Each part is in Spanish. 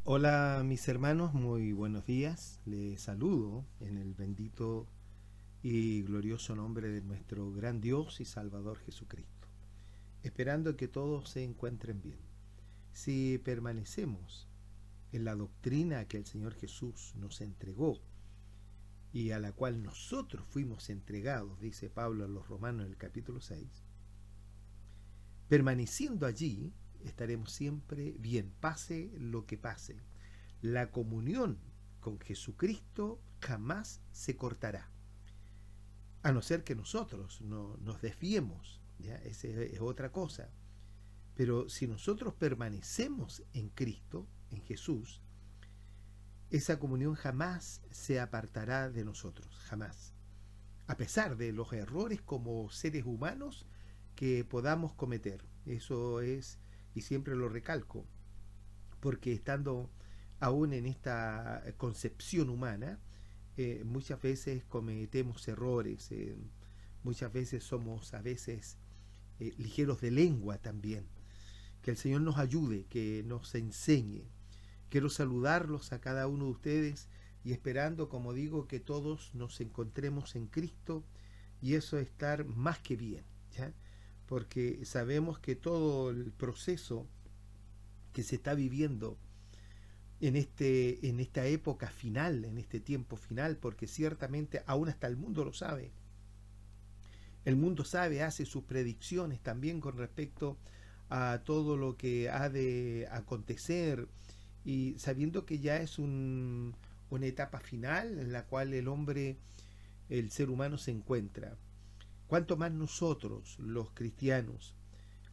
Hola mis hermanos, muy buenos días. Les saludo en el bendito y glorioso nombre de nuestro gran Dios y Salvador Jesucristo, esperando que todos se encuentren bien. Si permanecemos en la doctrina que el Señor Jesús nos entregó y a la cual nosotros fuimos entregados, dice Pablo a los Romanos en el capítulo 6, permaneciendo allí estaremos siempre bien, pase lo que pase. La comunión con Jesucristo jamás se cortará, a no ser que nosotros no nos desviemos, ¿ya? Esa es otra cosa. Pero si nosotros permanecemos en Cristo, en Jesús, esa comunión jamás se apartará de nosotros, jamás. A pesar de los errores como seres humanos que podamos cometer. Eso es, y siempre lo recalco, porque estando aún en esta concepción humana, muchas veces cometemos errores, muchas veces somos a veces ligeros de lengua también. Que el Señor nos ayude, que nos enseñe. Quiero saludarlos a cada uno de ustedes y esperando, como digo, que todos nos encontremos en Cristo y eso estar más que bien, ¿ya? Porque sabemos que todo el proceso que se está viviendo en esta época final, en este tiempo final, porque ciertamente aún hasta el mundo lo sabe. El mundo sabe, hace sus predicciones también con respecto a todo lo que ha de acontecer y sabiendo que ya es una etapa final en la cual el hombre, el ser humano se encuentra. Cuanto más nosotros, los cristianos,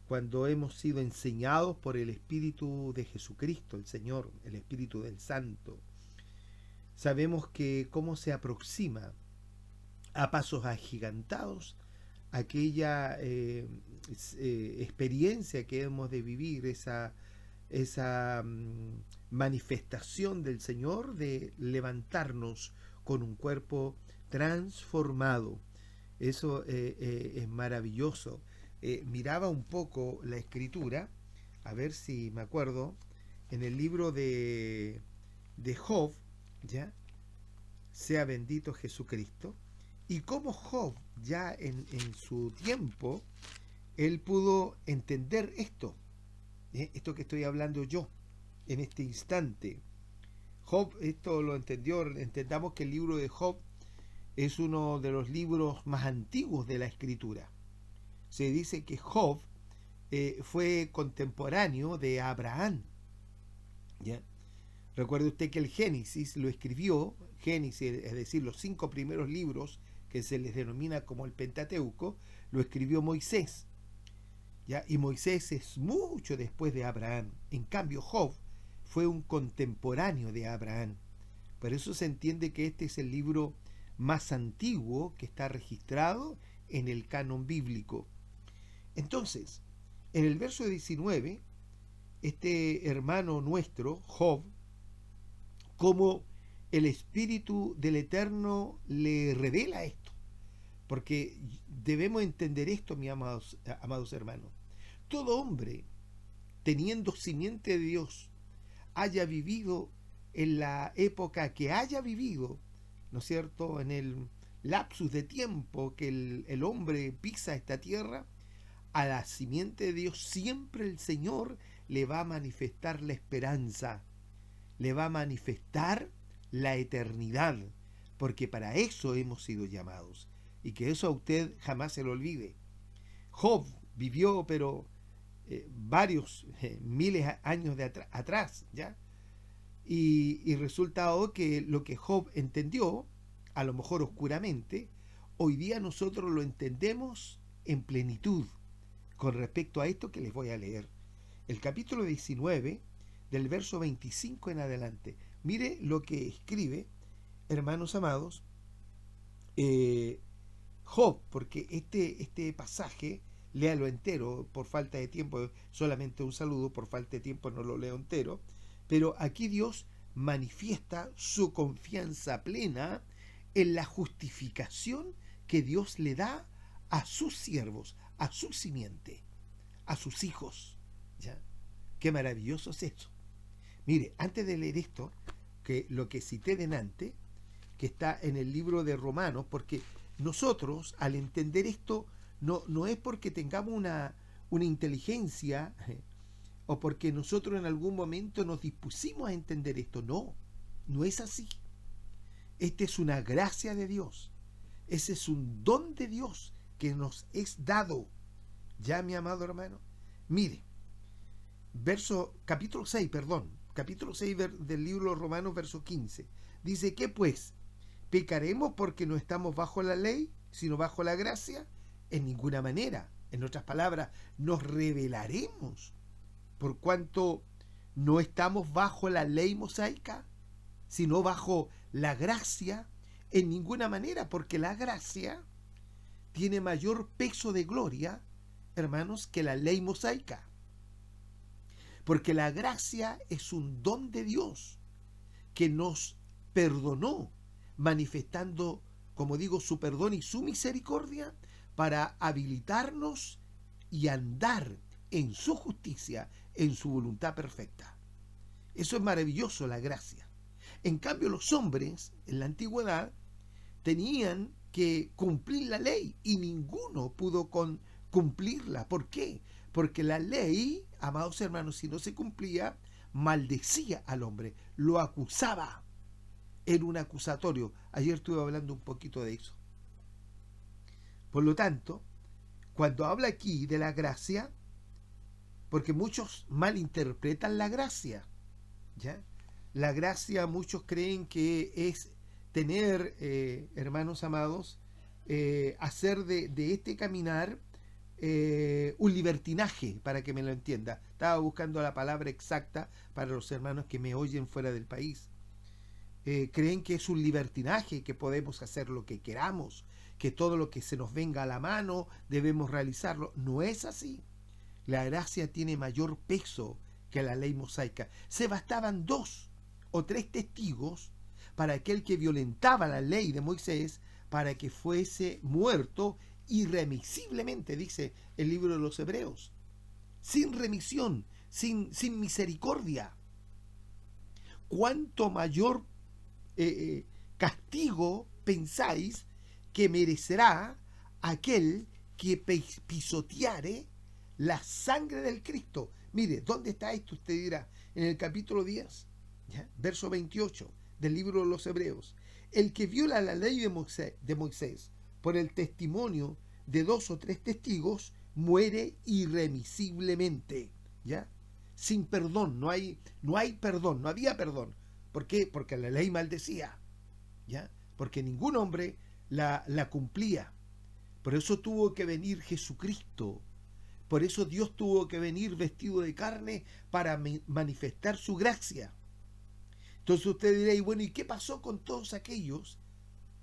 cuando hemos sido enseñados por el Espíritu de Jesucristo, el Señor, el Espíritu del Santo, sabemos que cómo se aproxima a pasos agigantados aquella experiencia que hemos de vivir, esa manifestación del Señor de levantarnos con un cuerpo transformado. Eso es maravilloso. Miraba un poco la escritura, a ver si me acuerdo, en el libro de Job, ¿ya? Sea bendito Jesucristo, y cómo Job ya en su tiempo, él pudo entender esto, esto que estoy hablando yo, en este instante. Job esto lo entendió, entendamos que el libro de Job es uno de los libros más antiguos de la escritura. Se dice que Job fue contemporáneo de Abraham. ¿Ya? Recuerde usted que el Génesis lo escribió, Génesis, es decir, los 5 primeros libros que se les denomina como el Pentateuco, lo escribió Moisés. ¿Ya? Y Moisés es mucho después de Abraham. En cambio, Job fue un contemporáneo de Abraham. Por eso se entiende que este es el libro más antiguo que está registrado en el canon bíblico. Entonces, en el verso 19, este hermano nuestro, Job, como el Espíritu del Eterno le revela esto. Porque debemos entender esto, mis amados hermanos. Todo hombre, teniendo simiente de Dios, haya vivido en la época que haya vivido, ¿no es cierto?, en el lapsus de tiempo que el hombre pisa esta tierra, a la simiente de Dios siempre el Señor le va a manifestar la esperanza, le va a manifestar la eternidad, porque para eso hemos sido llamados, y que eso a usted jamás se lo olvide. Job vivió, pero varios miles de años atrás, ¿ya? Y resultado que lo que Job entendió, a lo mejor oscuramente, hoy día nosotros lo entendemos en plenitud con respecto a esto que les voy a leer. El capítulo 19, del verso 25 en adelante. Mire lo que escribe, hermanos amados, eh, Job, porque este pasaje, léalo entero, por falta de tiempo, solamente un saludo, por falta de tiempo no lo leo entero, pero aquí Dios manifiesta su confianza plena en la justificación que Dios le da a sus siervos, a su simiente, a sus hijos. ¿Ya? Qué maravilloso es eso. Mire, antes de leer esto, que lo que cité delante, que está en el libro de Romanos, porque nosotros al entender esto no es porque tengamos una inteligencia o porque nosotros en algún momento nos dispusimos a entender esto, no es así. Esta es una gracia de Dios, ese es un don de Dios que nos es dado. Ya, mi amado hermano, mire, capítulo 6 del libro de Romanos, verso 15, dice que pues, ¿pecaremos porque no estamos bajo la ley, sino bajo la gracia? En ninguna manera. En otras palabras, nos rebelaremos por cuanto no estamos bajo la ley mosaica, sino bajo la gracia. En ninguna manera, porque la gracia tiene mayor peso de gloria, hermanos, que la ley mosaica. Porque la gracia es un don de Dios que nos perdonó, manifestando, como digo, su perdón y su misericordia para habilitarnos y andar en su justicia, en su voluntad perfecta. Eso es maravilloso, la gracia. En cambio, los hombres en la antigüedad tenían que cumplir la ley y ninguno pudo cumplirla. ¿Por qué? Porque la ley, amados hermanos, si no se cumplía, maldecía al hombre, lo acusaba. Era un acusatorio. Ayer estuve hablando un poquito de eso. Por lo tanto, cuando habla aquí de la gracia, porque muchos malinterpretan la gracia, ¿ya? La gracia, muchos creen que es tener, hermanos amados, hacer de este caminar un libertinaje, para que me lo entienda. Estaba buscando la palabra exacta para los hermanos que me oyen fuera del país. Creen que es un libertinaje, que podemos hacer lo que queramos, que todo lo que se nos venga a la mano debemos realizarlo. No es así. La gracia tiene mayor peso que la ley mosaica. Se bastaban 2 o 3 testigos para aquel que violentaba la ley de Moisés para que fuese muerto irremisiblemente, dice el libro de los Hebreos, sin remisión, sin misericordia. ¿Cuánto mayor castigo pensáis que merecerá aquel que pisoteare la sangre del Cristo? Mire, ¿dónde está esto? Usted dirá, en el capítulo 10, ¿ya? Verso 28 del libro de los Hebreos. El que viola la ley de Moisés por el testimonio de 2 o 3 testigos muere irremisiblemente, ¿ya? Sin perdón, no hay perdón, no había perdón. ¿Por qué? Porque la ley maldecía, ¿ya? Porque ningún hombre la cumplía. Por eso tuvo que venir Jesucristo. Por eso Dios tuvo que venir vestido de carne para manifestar su gracia. Entonces usted dirá, y bueno, ¿y qué pasó con todos aquellos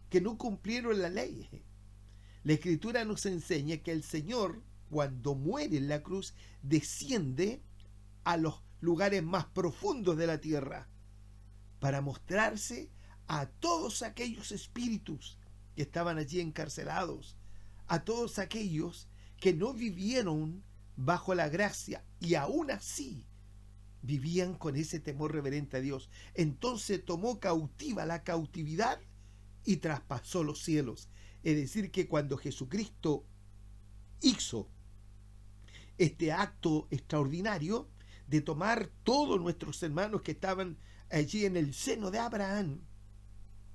que no cumplieron la ley? La Escritura nos enseña que el Señor, cuando muere en la cruz, desciende a los lugares más profundos de la tierra para mostrarse a todos aquellos espíritus que estaban allí encarcelados, a todos aquellos que no vivieron bajo la gracia y aún así vivían con ese temor reverente a Dios. Entonces tomó cautiva la cautividad y traspasó los cielos. Es decir, que cuando Jesucristo hizo este acto extraordinario de tomar todos nuestros hermanos que estaban allí en el seno de Abraham,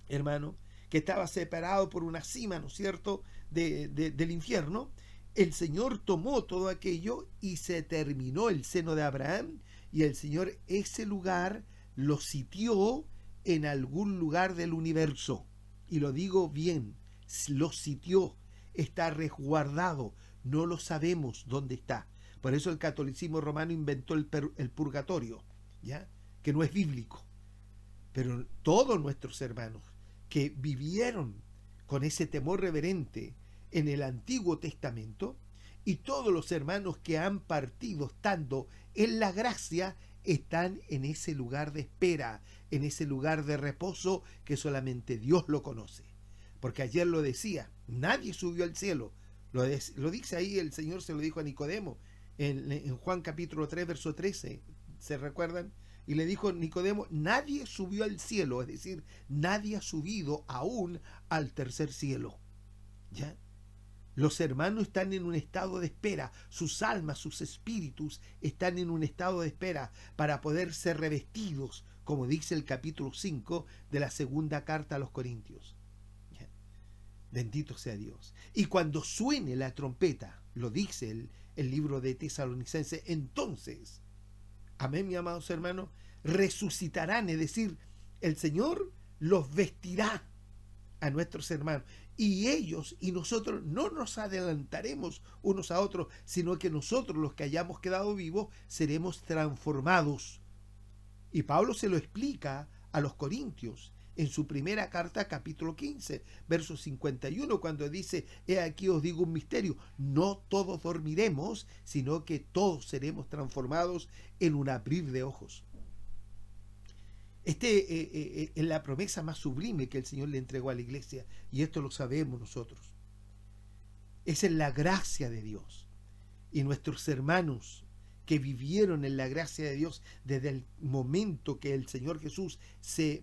hermano, que estaba separado por una cima, ¿no es cierto?, del infierno, el Señor tomó todo aquello y se terminó el seno de Abraham, y el Señor ese lugar lo sitió en algún lugar del universo. Y lo digo bien, lo sitió, está resguardado, no lo sabemos dónde está. Por eso el catolicismo romano inventó el purgatorio, ¿ya? Que no es bíblico. Pero todos nuestros hermanos que vivieron con ese temor reverente en el Antiguo Testamento, y todos los hermanos que han partido estando en la gracia, están en ese lugar de espera, en ese lugar de reposo que solamente Dios lo conoce. Porque ayer lo decía, nadie subió al cielo. Lo dice ahí, el Señor se lo dijo a Nicodemo en Juan capítulo 3, verso 13. ¿Se recuerdan? Y le dijo Nicodemo, nadie subió al cielo, es decir, nadie ha subido aún al tercer cielo. ¿Ya? Los hermanos están en un estado de espera, sus almas, sus espíritus están en un estado de espera para poder ser revestidos, como dice el capítulo 5 de la segunda carta a los Corintios. ¿Ya? Bendito sea Dios. Y cuando suene la trompeta, lo dice el libro de Tesalonicenses, entonces, amén, mis amados hermanos, resucitarán, es decir, el Señor los vestirá a nuestros hermanos, y ellos y nosotros no nos adelantaremos unos a otros, sino que nosotros, los que hayamos quedado vivos, seremos transformados. Y Pablo se lo explica a los Corintios en su primera carta, capítulo 15, verso 51, cuando dice, he aquí os digo un misterio, no todos dormiremos, sino que todos seremos transformados en un abrir de ojos. Es la promesa más sublime que el Señor le entregó a la iglesia, y esto lo sabemos nosotros. Esa es la gracia de Dios. Y nuestros hermanos que vivieron en la gracia de Dios desde el momento que el Señor Jesús se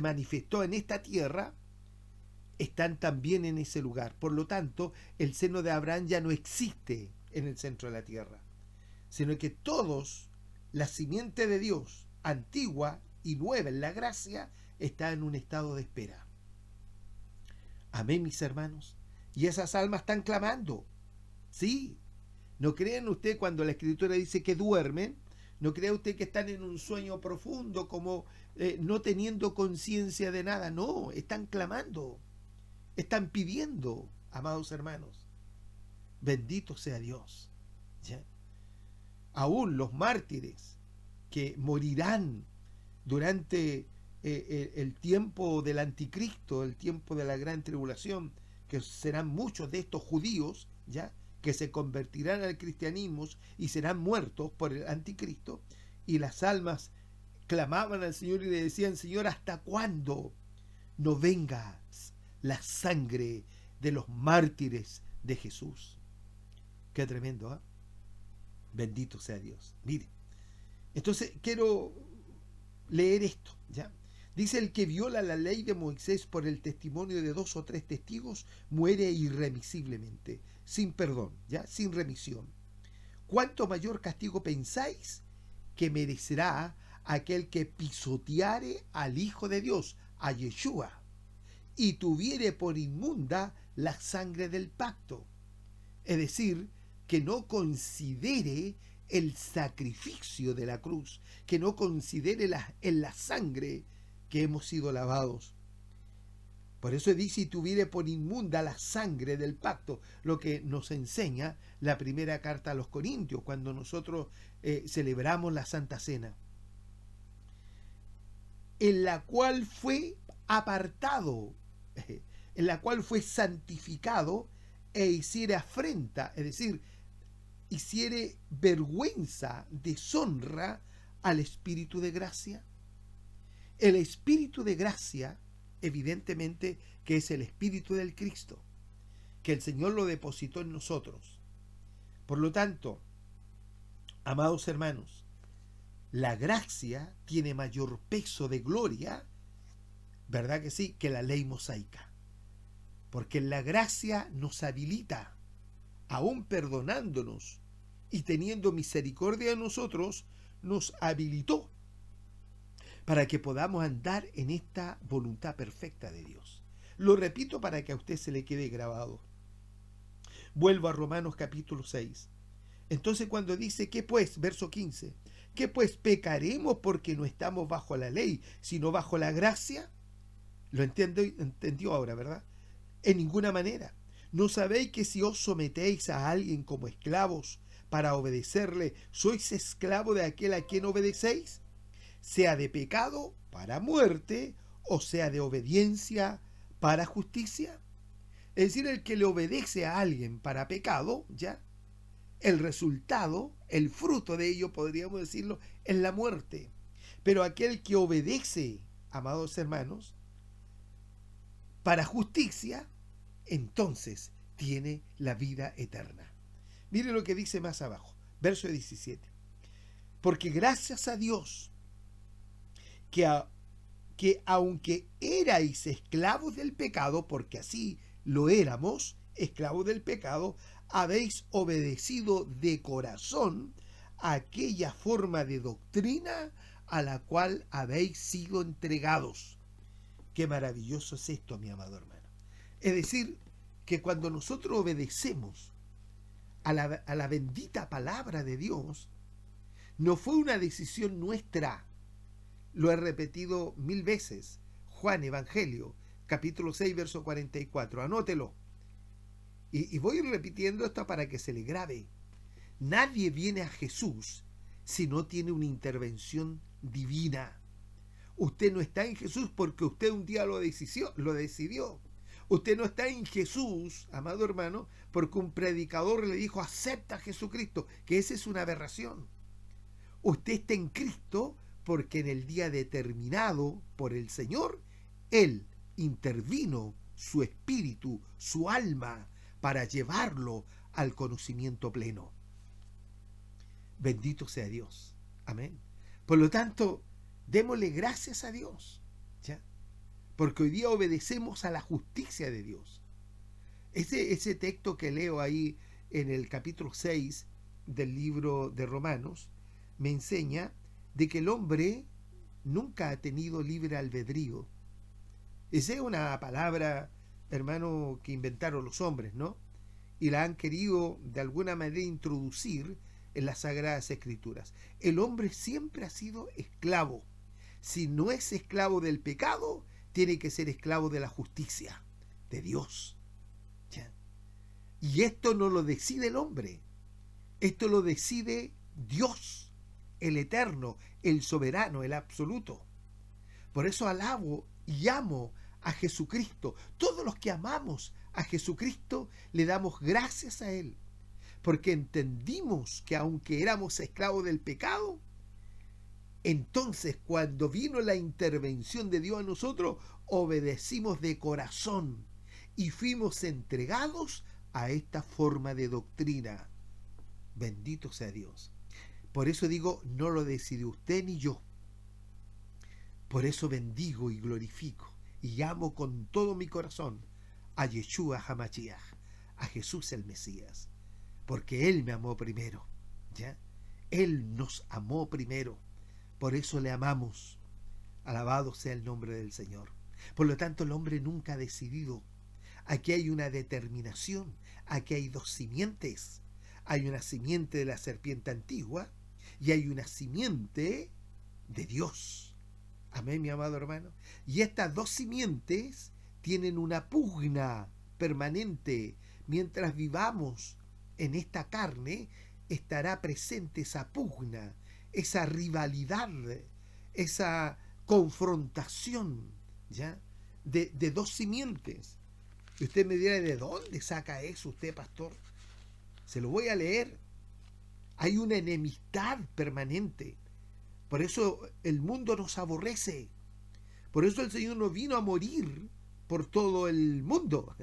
manifestó en esta tierra, están también en ese lugar. Por lo tanto, el seno de Abraham ya no existe en el centro de la tierra, sino que todos, la simiente de Dios, antigua y nueva en la gracia, está en un estado de espera. Amén, mis hermanos. Y esas almas están clamando. Sí. No crean usted cuando la Escritura dice que duermen, no crea usted que están en un sueño profundo, como no teniendo conciencia de nada. No, están clamando, están pidiendo, amados hermanos. Bendito sea Dios. ¿Ya? Aún los mártires que morirán durante el tiempo del anticristo, el tiempo de la gran tribulación, que serán muchos de estos judíos, ¿ya?, que se convertirán al cristianismo y serán muertos por el anticristo, y las almas clamaban al Señor y le decían, Señor, ¿hasta cuándo no venga la sangre de los mártires de Jesús? Qué tremendo, ¿eh? Bendito sea Dios. Mire, entonces quiero leer esto, ¿ya? Dice, el que viola la ley de Moisés por el testimonio de 2 o 3 testigos muere irremisiblemente, sin perdón, ¿ya?, sin remisión. ¿Cuánto mayor castigo pensáis que merecerá aquel que pisoteare al Hijo de Dios, a Yeshua, y tuviere por inmunda la sangre del pacto? Es decir, que no considere el sacrificio de la cruz, que no considere en la sangre que hemos sido lavados. Por eso dice, y tuviere por inmunda la sangre del pacto, lo que nos enseña la primera carta a los Corintios, cuando nosotros celebramos la Santa Cena, en la cual fue apartado, en la cual fue santificado, e hiciere afrenta, es decir, hiciere vergüenza, deshonra al Espíritu de gracia. El Espíritu de gracia, evidentemente, que es el Espíritu del Cristo, que el Señor lo depositó en nosotros. Por lo tanto, amados hermanos, la gracia tiene mayor peso de gloria, ¿verdad que sí?, que la ley mosaica. Porque la gracia nos habilita, aún perdonándonos y teniendo misericordia de nosotros, nos habilitó para que podamos andar en esta voluntad perfecta de Dios. Lo repito para que a usted se le quede grabado. Vuelvo a Romanos capítulo 6. Entonces cuando dice, ¿qué pues? Verso 15. ¿Qué pues pecaremos porque no estamos bajo la ley, sino bajo la gracia? Lo entendió ahora, ¿verdad? En ninguna manera. ¿No sabéis que si os sometéis a alguien como esclavos para obedecerle, sois esclavo de aquel a quien obedecéis? Sea de pecado para muerte, o sea de obediencia para justicia. Es decir, el que le obedece a alguien para pecado, ya, el resultado, el fruto de ello, podríamos decirlo, es la muerte. Pero aquel que obedece, amados hermanos, para justicia, entonces tiene la vida eterna. Mire lo que dice más abajo, verso 17. Porque gracias a Dios, que, que aunque erais esclavos del pecado, porque así lo éramos, esclavos del pecado, habéis obedecido de corazón aquella forma de doctrina a la cual habéis sido entregados. Qué maravilloso es esto, mi amado hermano. Es decir, que cuando nosotros obedecemos a la bendita palabra de Dios, no fue una decisión nuestra. Lo he repetido 1000 veces. Juan Evangelio, capítulo 6, verso 44. Anótelo. Y voy repitiendo esto para que se le grabe. Nadie viene a Jesús si no tiene una intervención divina. Usted no está en Jesús porque usted un día lo decidió. Usted no está en Jesús, amado hermano, porque un predicador le dijo acepta a Jesucristo, que esa es una aberración. Usted está en Cristo porque en el día determinado por el Señor, Él intervino su espíritu, su alma, para llevarlo al conocimiento pleno. Bendito sea Dios. Amén. Por lo tanto, démosle gracias a Dios, ¿ya? Porque hoy día obedecemos a la justicia de Dios. Ese texto que leo ahí en el capítulo 6 del libro de Romanos me enseña de que el hombre nunca ha tenido libre albedrío. Esa es una palabra, hermano, que inventaron los hombres, ¿no? Y la han querido de alguna manera introducir en las Sagradas Escrituras. El hombre siempre ha sido esclavo. Si no es esclavo del pecado, tiene que ser esclavo de la justicia, de Dios. ¿Ya? Y esto no lo decide el hombre. Esto lo decide Dios, el eterno, el soberano, el absoluto. Por eso alabo y amo a Jesucristo. Todos los que amamos a Jesucristo le damos gracias a Él, porque entendimos que aunque éramos esclavos del pecado, entonces cuando vino la intervención de Dios a nosotros, obedecimos de corazón y fuimos entregados a esta forma de doctrina. Bendito sea Dios. Por eso digo, no lo decidió usted ni yo. Por eso bendigo y glorifico y amo con todo mi corazón a Yeshua HaMashiach, a Jesús el Mesías, porque Él me amó primero, ¿ya? Él nos amó primero, por eso le amamos. Alabado sea el nombre del Señor. Por lo tanto, el hombre nunca ha decidido. Aquí hay una determinación, aquí hay dos simientes. Hay una simiente de la serpiente antigua y hay una simiente de Dios. Amén, mi amado hermano. Y estas dos simientes tienen una pugna permanente. Mientras vivamos en esta carne, estará presente esa pugna, esa rivalidad, esa confrontación, ¿ya? De dos simientes. Y usted me dirá, ¿de dónde saca eso usted, pastor? Se lo voy a leer. Hay una enemistad permanente. Por eso el mundo nos aborrece. Por eso el Señor no vino a morir por todo el mundo,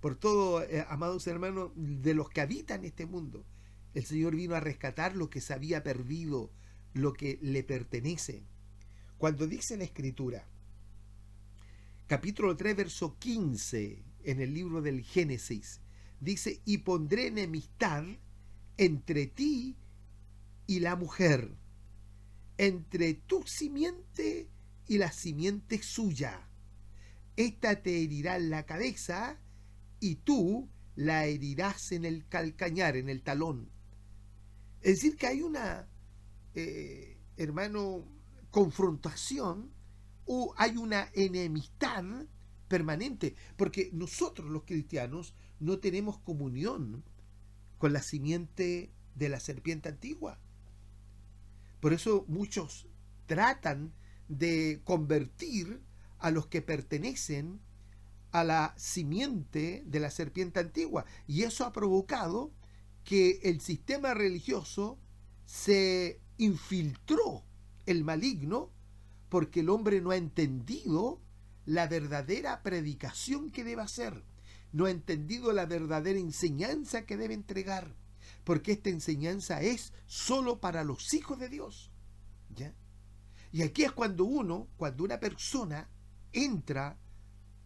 por todo, amados hermanos, de los que habitan este mundo. El Señor vino a rescatar lo que se había perdido, lo que le pertenece. Cuando dice la Escritura, capítulo 3, verso 15, en el libro del Génesis, dice, y pondré enemistad entre ti y la mujer, entre tu simiente y la simiente suya. Esta te herirá en la cabeza y tú la herirás en el calcañar, en el talón. Es decir, que hay una, hermano, confrontación, o hay una enemistad permanente, porque nosotros los cristianos no tenemos comunión con la simiente de la serpiente antigua. Por eso muchos tratan de convertir a los que pertenecen a la simiente de la serpiente antigua, y eso ha provocado que el sistema religioso se infiltró, el maligno, porque el hombre no ha entendido la verdadera predicación que debe hacer, no ha entendido la verdadera enseñanza que debe entregar, porque esta enseñanza es solo para los hijos de Dios, ¿ya? Y aquí es cuando una persona entra,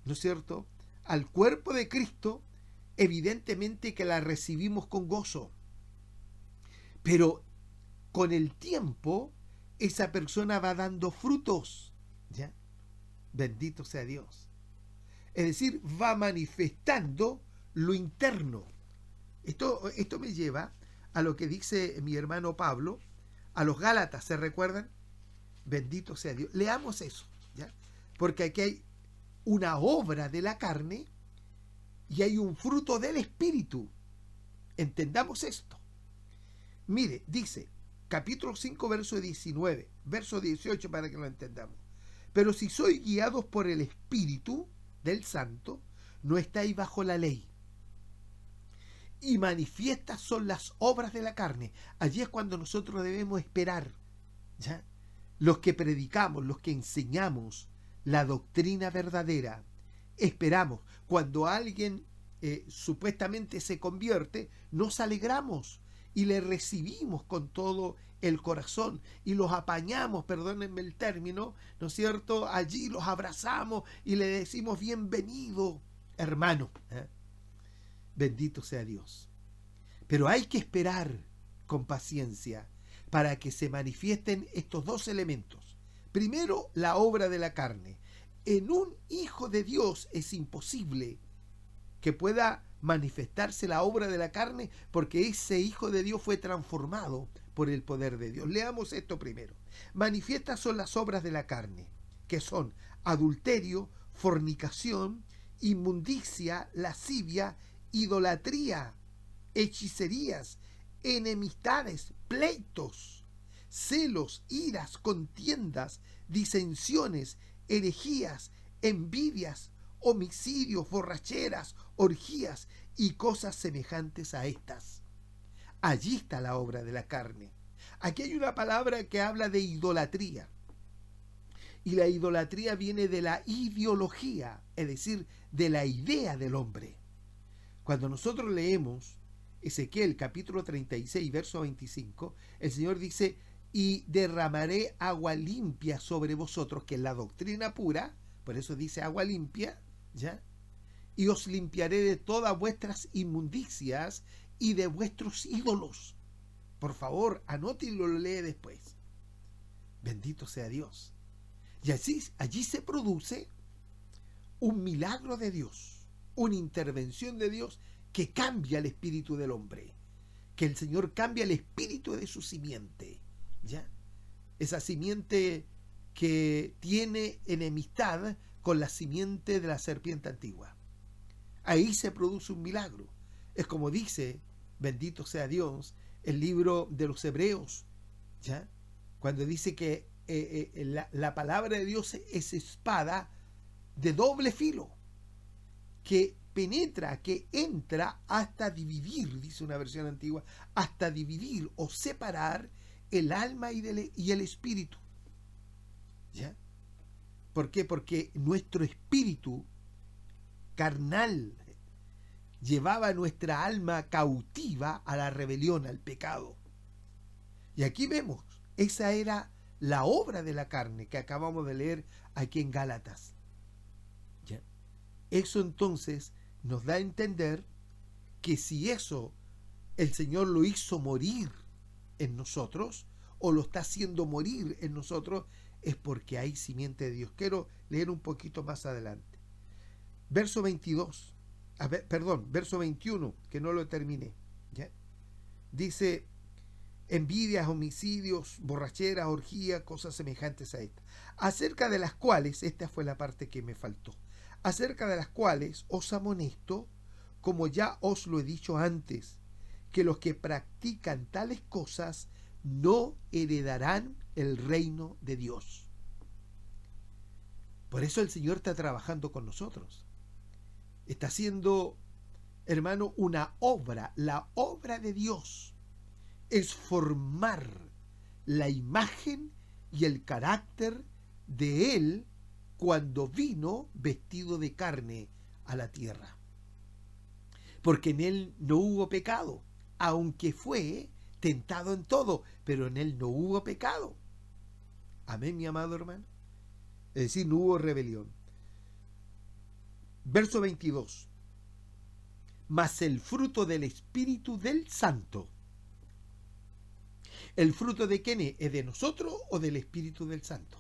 ¿no es cierto?, al cuerpo de Cristo, evidentemente que la recibimos con gozo. Pero con el tiempo, esa persona va dando frutos, ¿ya? Bendito sea Dios. Es decir, va manifestando lo interno. Esto me lleva a lo que dice mi hermano Pablo a los Gálatas, ¿se recuerdan? Bendito sea Dios. Leamos eso, ¿ya? Porque aquí hay una obra de la carne y hay un fruto del Espíritu. Entendamos esto. Mire, dice, capítulo 5, verso 19, verso 18 para que lo entendamos. Pero si sois guiados por el Espíritu del Santo, no estáis bajo la ley. Y manifiestas son las obras de la carne. Allí es cuando nosotros debemos esperar, ¿ya? Los que predicamos, los que enseñamos la doctrina verdadera, esperamos. Cuando alguien supuestamente se convierte, nos alegramos y le recibimos con todo el corazón y los apañamos, perdónenme el término, ¿no es cierto? Allí los abrazamos y le decimos bienvenido, hermano. Bendito sea Dios. Pero hay que esperar con paciencia para que se manifiesten estos dos elementos. Primero, la obra de la carne. En un hijo de Dios es imposible que pueda manifestarse la obra de la carne porque ese hijo de Dios fue transformado por el poder de Dios. Leamos esto primero. Manifiestas son las obras de la carne, que son adulterio, fornicación, inmundicia, lascivia, idolatría, hechicerías, enemistades, pleitos, celos, iras, contiendas, disensiones, herejías, envidias, homicidios, borracheras, orgías y cosas semejantes a estas. Allí está la obra de la carne. Aquí hay una palabra que habla de idolatría. Y la idolatría viene de la ideología, es decir, de la idea del hombre. Cuando nosotros leemos Ezequiel capítulo 36, verso 25, el Señor dice, y derramaré agua limpia sobre vosotros, que es la doctrina pura, por eso dice agua limpia, ¿ya? Y os limpiaré de todas vuestras inmundicias y de vuestros ídolos. Por favor, anote y lo lee después. Bendito sea Dios. Y así, allí se produce un milagro de Dios, una intervención de Dios que cambia el espíritu del hombre, que el Señor cambia el espíritu de su simiente, ¿ya? Esa simiente que tiene enemistad con la simiente de la serpiente antigua. Ahí se produce un milagro. Es como dice, bendito sea Dios, el libro de los Hebreos, ¿ya? Cuando dice que la palabra de Dios es espada de doble filo, que penetra, que entra hasta dividir, dice una versión antigua, hasta dividir o separar el alma y el espíritu. ¿Ya? ¿Por qué? Porque nuestro espíritu carnal llevaba nuestra alma cautiva a la rebelión, al pecado. Y aquí vemos, esa era la obra de la carne que acabamos de leer aquí en Gálatas. ¿Ya? Eso entonces nos da a entender que si eso el Señor lo hizo morir en nosotros, o lo está haciendo morir en nosotros, es porque hay simiente de Dios. Quiero leer un poquito más adelante. Verso 22, verso 21, que no lo terminé. ¿Ya? Dice, envidias, homicidios, borracheras, orgías, cosas semejantes a estas, acerca de las cuales, esta fue la parte que me faltó, acerca de las cuales os amonesto, como ya os lo he dicho antes, que los que practican tales cosas no heredarán el reino de Dios. Por eso el Señor está trabajando con nosotros. Está haciendo, hermano, una obra. La obra de Dios es formar la imagen y el carácter de Él cuando vino vestido de carne a la tierra. Porque en Él no hubo pecado, aunque fue tentado en todo, pero en Él no hubo pecado. Amén, mi amado hermano. Es decir, no hubo rebelión. Verso 22. Mas el fruto del Espíritu del Santo. ¿El fruto de quién es? ¿Es de nosotros o del Espíritu del Santo?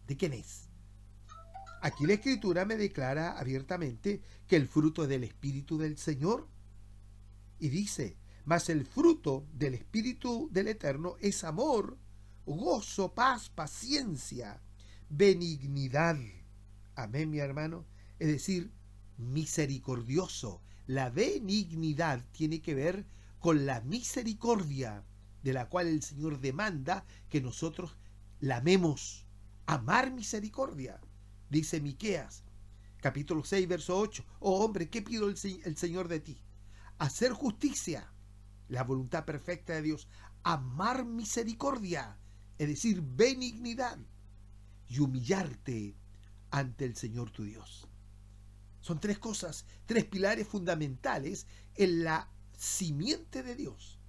¿De quién es? Aquí la Escritura me declara abiertamente que el fruto es del Espíritu del Señor. Y dice, mas el fruto del Espíritu del Eterno es amor, gozo, paz, paciencia, benignidad. Amén, mi hermano. Es decir, misericordioso. La benignidad tiene que ver con la misericordia, de la cual el Señor demanda que nosotros la amemos. Amar misericordia. Dice Miqueas, capítulo 6, verso 8. Oh hombre, ¿qué pido el Señor de ti? Hacer justicia, la voluntad perfecta de Dios. Amar misericordia, es decir, benignidad. Y humillarte ante el Señor tu Dios. Son tres cosas, tres pilares fundamentales en la simiente de Dios.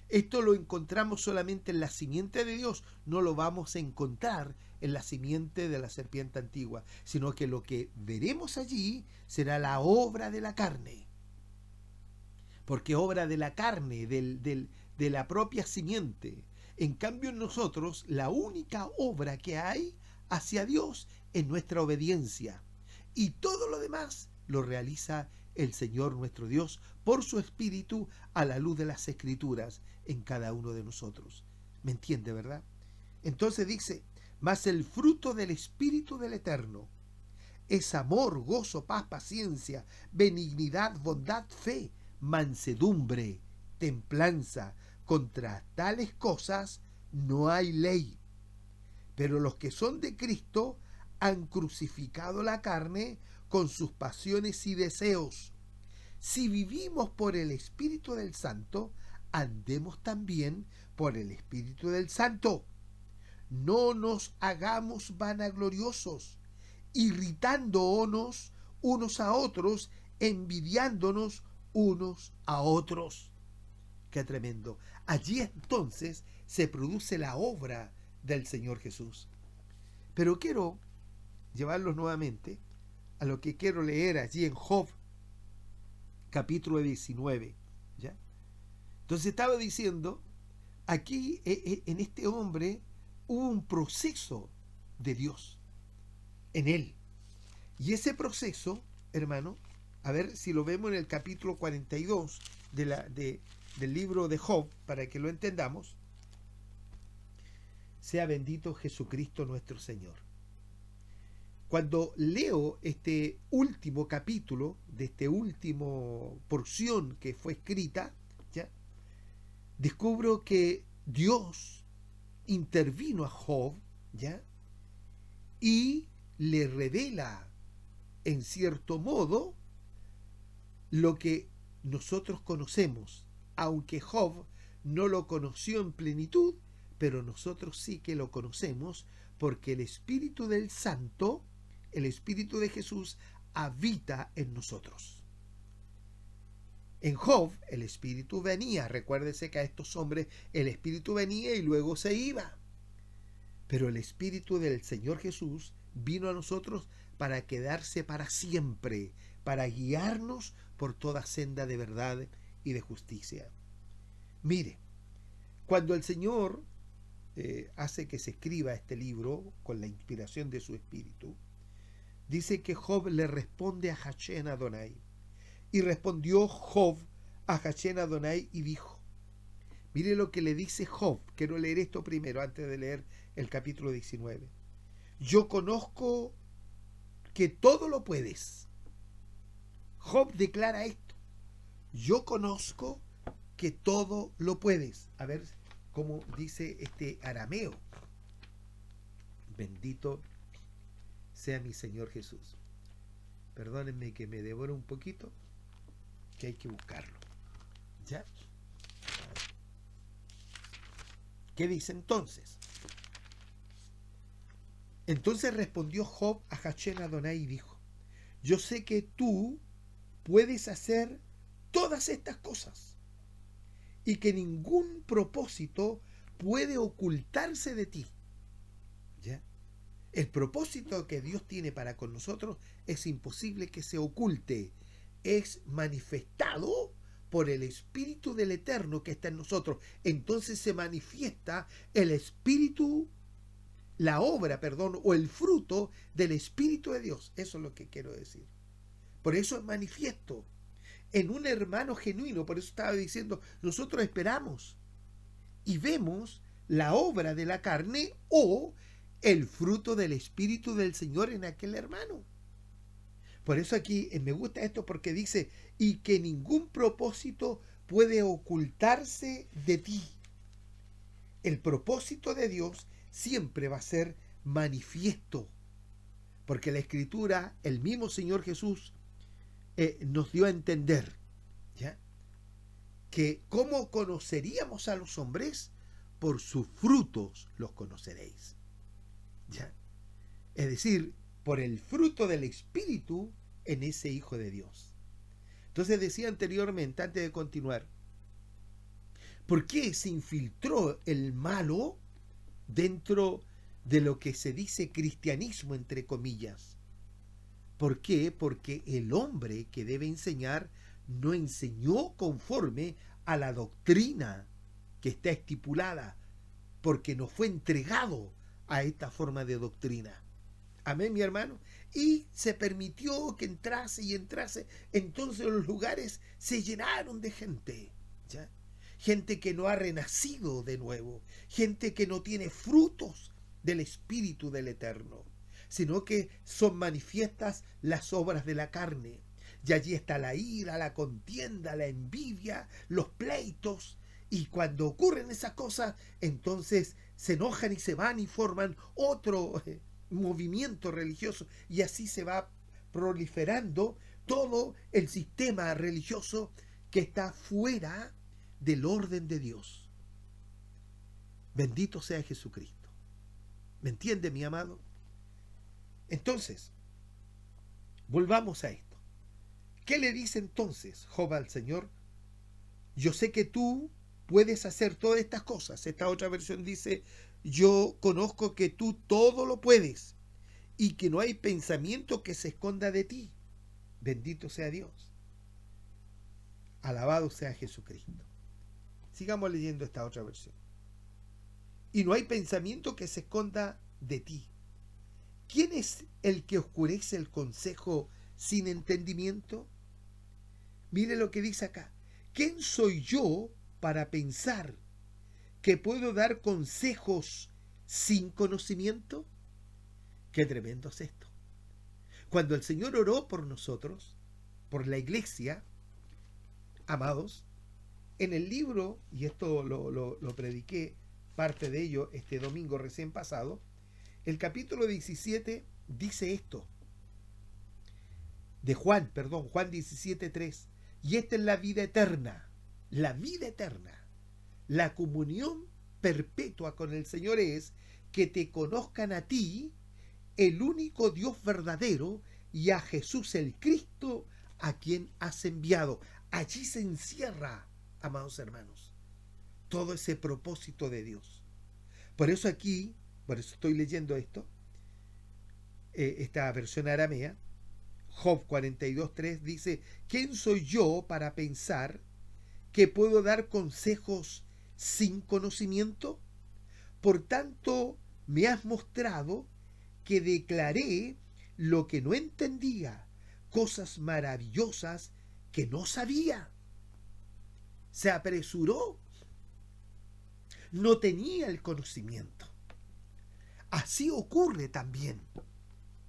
Esto lo encontramos solamente en la simiente de Dios, no lo vamos a encontrar en la simiente de la serpiente antigua, sino que lo que veremos allí será la obra de la carne. Porque obra de la carne, de la propia simiente. En cambio, en nosotros, la única obra que hay hacia Dios es nuestra obediencia. Y todo lo demás lo realiza el Señor nuestro Dios por su Espíritu a la luz de las Escrituras en cada uno de nosotros. ¿Me entiende, verdad? Entonces dice, mas el fruto del Espíritu del Eterno es amor, gozo, paz, paciencia, benignidad, bondad, fe, mansedumbre, templanza. Contra tales cosas no hay ley. Pero los que son de Cristo han crucificado la carne con sus pasiones y deseos. Si vivimos por el Espíritu del Santo, andemos también por el Espíritu del Santo. No nos hagamos vanagloriosos, irritándonos unos a otros, envidiándonos unos a otros. Qué tremendo. Allí entonces se produce la obra del Señor Jesús. Pero quiero llevarlos nuevamente a lo que quiero leer allí en Job, capítulo 19. ¿Ya? Entonces estaba diciendo, aquí en este hombre hubo un proceso de Dios en él. Y ese proceso, hermano, a ver si lo vemos en el capítulo 42 del libro de Job, para que lo entendamos. Sea bendito Jesucristo nuestro Señor. Cuando leo este último capítulo, de este último porción que fue escrita, ¿ya? Descubro que Dios intervino a Job, ¿ya? Y le revela, en cierto modo, lo que nosotros conocemos, aunque Job no lo conoció en plenitud, pero nosotros sí que lo conocemos, porque el Espíritu del Santo, el Espíritu de Jesús, habita en nosotros. En Job el Espíritu venía, recuérdese que a estos hombres el Espíritu venía y luego se iba. Pero el Espíritu del Señor Jesús vino a nosotros para quedarse para siempre, para guiarnos por toda senda de verdad y de justicia. Mire, cuando el Señor hace que se escriba este libro con la inspiración de su Espíritu, dice que Job le responde a Hachén Adonai. Y respondió Job a Hachén Adonai y dijo, mire lo que le dice Job, quiero leer esto primero antes de leer el capítulo 19. Yo conozco que todo lo puedes. Job declara esto. Yo conozco que todo lo puedes. A ver cómo dice este arameo. Bendito sea mi Señor Jesús. Perdónenme que me devore un poquito, que hay que buscarlo. ¿Ya? ¿Qué dice entonces? Entonces respondió Job a Hachén Adonai y dijo, yo sé que tú puedes hacer todas estas cosas y que ningún propósito puede ocultarse de ti. El propósito que Dios tiene para con nosotros es imposible que se oculte. Es manifestado por el Espíritu del Eterno que está en nosotros. Entonces se manifiesta el Espíritu, la obra, perdón, o el fruto del Espíritu de Dios. Eso es lo que quiero decir. Por eso es manifiesto en un hermano genuino. Por eso estaba diciendo, nosotros esperamos y vemos la obra de la carne o el fruto del Espíritu del Señor en aquel hermano. Por eso aquí me gusta esto, porque dice, y que ningún propósito puede ocultarse de ti. El propósito de Dios siempre va a ser manifiesto, porque la Escritura, el mismo Señor Jesús nos dio a entender, ¿ya?, que cómo conoceríamos a los hombres, por sus frutos los conoceréis, ¿ya? Es decir, por el fruto del Espíritu en ese Hijo de Dios. Entonces decía anteriormente, antes de continuar, ¿por qué se infiltró el malo dentro de lo que se dice cristianismo, entre comillas? ¿Por qué? Porque el hombre que debe enseñar no enseñó conforme a la doctrina que está estipulada, porque no fue entregado a esta forma de doctrina. Amén, mi hermano. Y se permitió que entrase y entrase. Entonces los lugares se llenaron de gente, ¿ya? Gente que no ha renacido de nuevo, gente que no tiene frutos del Espíritu del Eterno, sino que son manifiestas las obras de la carne. Y allí está la ira, la contienda, la envidia, los pleitos. Y cuando ocurren esas cosas, entonces se enojan y se van y forman otro movimiento religioso. Y así se va proliferando todo el sistema religioso que está fuera del orden de Dios. Bendito sea Jesucristo. ¿Me entiende, mi amado? Entonces, volvamos a esto. ¿Qué le dice entonces Job al Señor? Yo sé que tú puedes hacer todas estas cosas. Esta otra versión dice, yo conozco que tú todo lo puedes y que no hay pensamiento que se esconda de ti. Bendito sea Dios. Alabado sea Jesucristo. Sigamos leyendo esta otra versión. Y no hay pensamiento que se esconda de ti. ¿Quién es el que oscurece el consejo sin entendimiento? Mire lo que dice acá. ¿Quién soy yo para pensar que puedo dar consejos sin conocimiento? Qué tremendo es esto. Cuando el Señor oró por nosotros, por la iglesia, amados, en el libro, y esto lo prediqué, parte de ello este domingo recién pasado, el capítulo 17 dice esto, de Juan 17:3, y esta es la vida eterna, la comunión perpetua con el Señor es que te conozcan a ti, el único Dios verdadero, y a Jesús el Cristo, a quien has enviado. Allí se encierra, amados hermanos, todo ese propósito de Dios. Por eso aquí, por eso estoy leyendo esto, esta versión aramea, Job 42:3 dice, ¿quién soy yo para pensar que puedo dar consejos sin conocimiento? Por tanto, me has mostrado que declaré lo que no entendía, cosas maravillosas que no sabía. Se apresuró, no tenía el conocimiento. Así ocurre también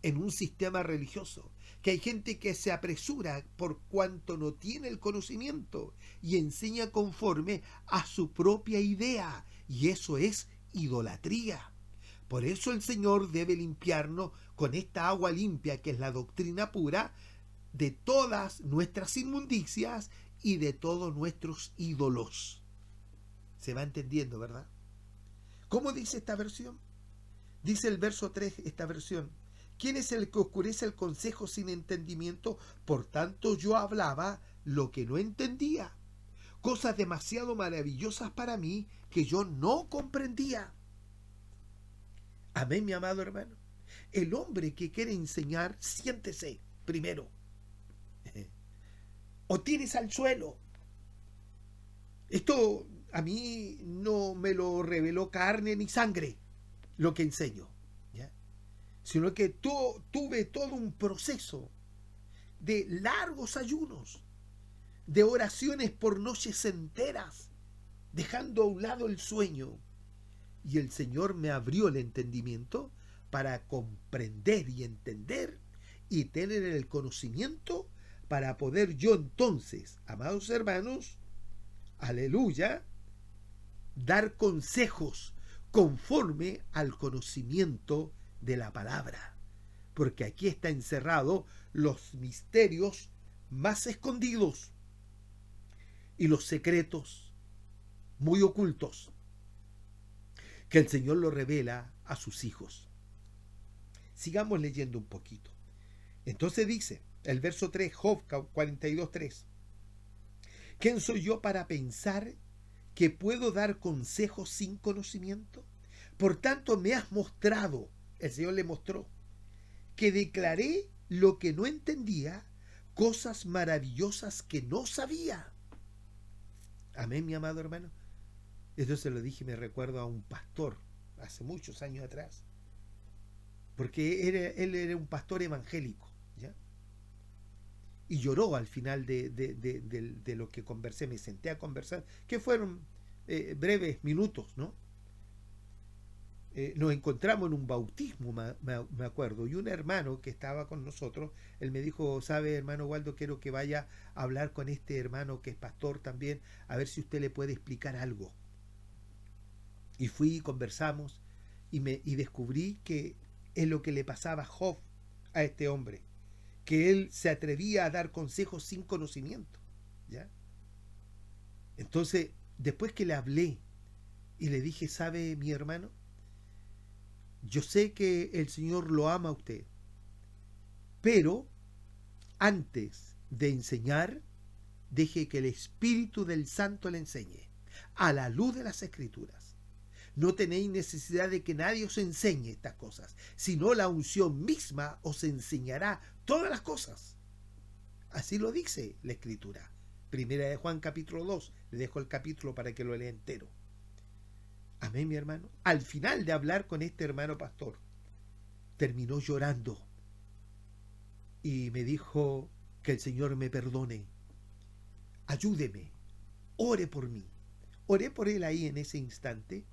en un sistema religioso, que hay gente que se apresura por cuanto no tiene el conocimiento y enseña conforme a su propia idea, y eso es idolatría. Por eso el Señor debe limpiarnos con esta agua limpia, que es la doctrina pura, de todas nuestras inmundicias y de todos nuestros ídolos. Se va entendiendo, ¿verdad? ¿Cómo dice esta versión? Dice el verso 3, esta versión, ¿quién es el que oscurece el consejo sin entendimiento? Por tanto yo hablaba lo que no entendía, cosas demasiado maravillosas para mí que yo no comprendía. Amén, mi amado hermano. El hombre que quiere enseñar, siéntese primero. O tires al suelo. Esto a mí no me lo reveló carne ni sangre, lo que enseño, ¿ya? Sino que tuve todo un proceso de largos ayunos, de oraciones por noches enteras, dejando a un lado el sueño. Y el Señor me abrió el entendimiento para comprender y entender y tener el conocimiento para poder yo entonces, amados hermanos, aleluya, dar consejos conforme al conocimiento de la palabra. Porque aquí está encerrado los misterios más escondidos y los secretos muy ocultos que el Señor lo revela a sus hijos. Sigamos leyendo un poquito. Entonces dice, el verso 3, Job 42:3. ¿Quién soy yo para pensar que puedo dar consejos sin conocimiento? Por tanto me has mostrado, el Señor le mostró, que declaré lo que no entendía, cosas maravillosas que no sabía. Amén, mi amado hermano. Esto se lo dije, me recuerdo a un pastor hace muchos años atrás, porque él era un pastor evangélico, ¿ya? Y lloró al final de lo que conversé, me senté a conversar, que fueron breves minutos, ¿no? Nos encontramos en un bautismo, me acuerdo, y un hermano que estaba con nosotros, él me dijo, sabe, hermano Waldo, quiero que vaya a hablar con este hermano que es pastor también, a ver si usted le puede explicar algo. Y fui y conversamos y descubrí que es lo que le pasaba a Job, a este hombre, que él se atrevía a dar consejos sin conocimiento, ¿ya? Entonces, después que le hablé y le dije, ¿sabe, mi hermano? Yo sé que el Señor lo ama a usted, pero antes de enseñar, deje que el Espíritu del Santo le enseñe, a la luz de las Escrituras. No tenéis necesidad de que nadie os enseñe estas cosas, sino la unción misma os enseñará todas las cosas. Así lo dice la Escritura. Primera de Juan capítulo 2, le dejo el capítulo para que lo lea entero. Amén, mi hermano. Al final de hablar con este hermano pastor, terminó llorando y me dijo que el Señor me perdone, ayúdeme, ore por mí. Oré por él ahí en ese instante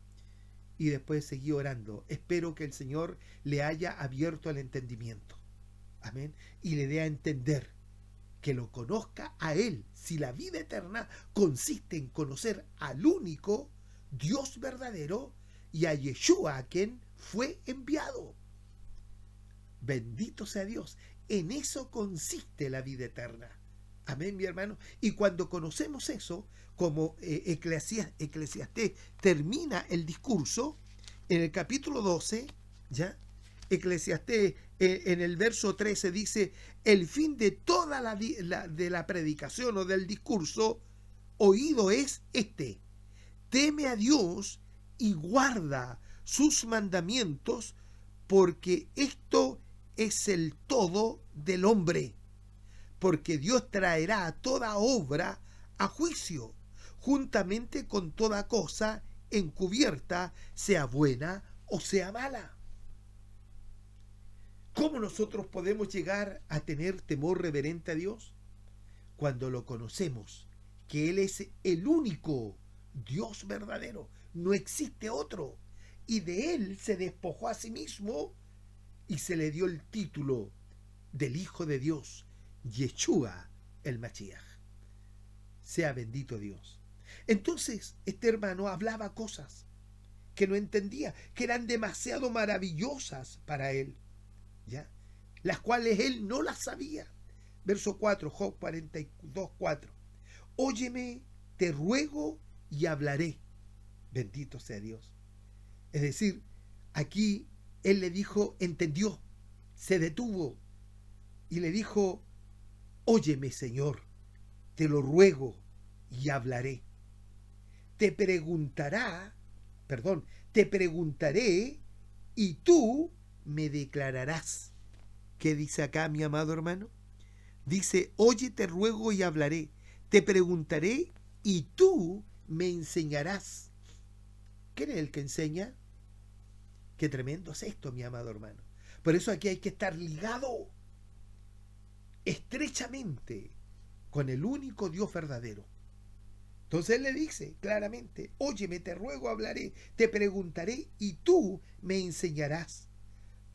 y después seguí orando. Espero que el Señor le haya abierto el entendimiento. Amén. Y le dé a entender, que lo conozca a él. Si la vida eterna consiste en conocer al único Dios verdadero y a Yeshua, a quien fue enviado. Bendito sea Dios. En eso consiste la vida eterna. Amén, mi hermano. Y cuando conocemos eso, como Eclesiastés termina el discurso, en el capítulo 12, ¿ya? Eclesiastés en el verso 13 dice, el fin de toda de la predicación o del discurso oído es este: teme a Dios y guarda sus mandamientos, porque esto es el todo del hombre. Porque Dios traerá toda obra a juicio, juntamente con toda cosa encubierta, sea buena o sea mala. ¿Cómo nosotros podemos llegar a tener temor reverente a Dios? Cuando lo conocemos, que Él es el único Dios verdadero, no existe otro, y de Él se despojó a sí mismo y se le dio el título del Hijo de Dios, Yeshua el Mashiach. Sea bendito Dios. Entonces este hermano hablaba cosas que no entendía, que eran demasiado maravillosas para él, ¿ya? Las cuales él no las sabía. Verso 4, Job 42:4. Óyeme, te ruego y hablaré. Bendito sea Dios. Es decir, aquí él le dijo, entendió, se detuvo y le dijo, óyeme, Señor, te lo ruego y hablaré. Te preguntaré y tú me declararás. ¿Qué dice acá, mi amado hermano? Dice, oye, te ruego y hablaré, te preguntaré y tú me enseñarás. ¿Quién es el que enseña? Qué tremendo es esto, mi amado hermano. Por eso aquí hay que estar ligado estrechamente con el único Dios verdadero. Entonces él le dice claramente, óyeme, te ruego, hablaré, te preguntaré y tú me enseñarás.